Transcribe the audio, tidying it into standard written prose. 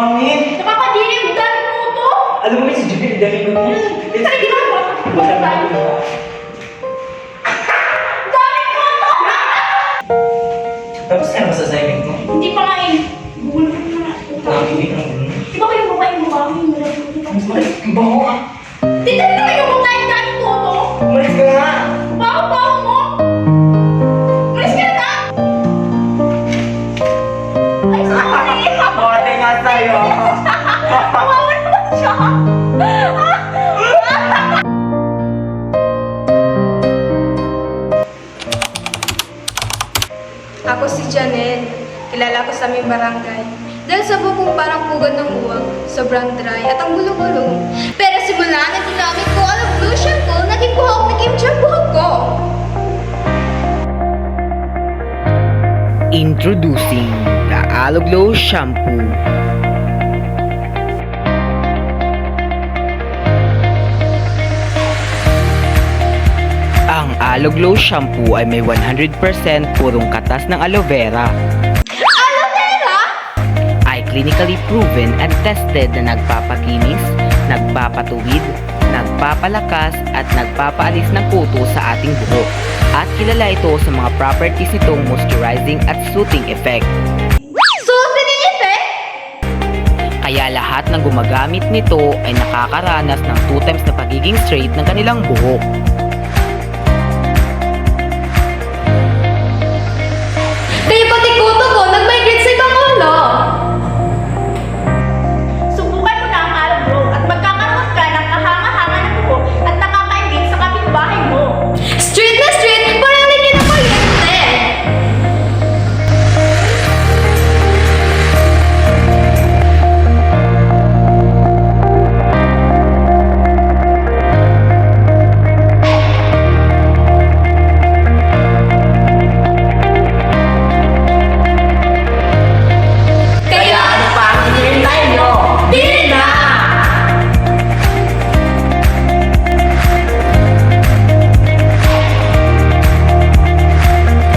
Pangit! Napapadilim! Dami mo to! Alam mo, si Jubil, dami ko niya. Saan ginagawa? Basta na ako. Dami mo to! Tapos ano sa assignment mo? Hindi pa nga eh. Google ko na. Nakakibig ng gulo. Di ba kayo babaeng babae? Umalis ka ba ako? Tignan mo kayo babae dami mo to! Umalis ka nga! Baho-baho mo! Alis ka na! Ay, sorry! Bote nga sa'yo! Kawawa naman siya! Ako si Janelle. Kilala ko sa aming barangay. Dahil sa bukong parang pugad ng uwang, sobrang dry at ang gulo-gulo. Pero simula na ginamit ko ang blue shampoo, naging buhok na kimchi ang buhok ko. Introducing the Aloe Glow Shampoo. Ang Aloe Glow Shampoo ay may 100% purong katas ng aloe vera. Aloe vera? Ay clinically proven and tested na nagpapakinis, nagpapatuwid, nagpapalakas at nagpapaalis ng kuto sa ating buhok. At kilala ito sa mga properties nitong moisturizing at soothing effect. Soothing effect? Kaya lahat ng gumagamit nito ay nakakaranas ng 2 times na pagiging straight ng kanilang buhok.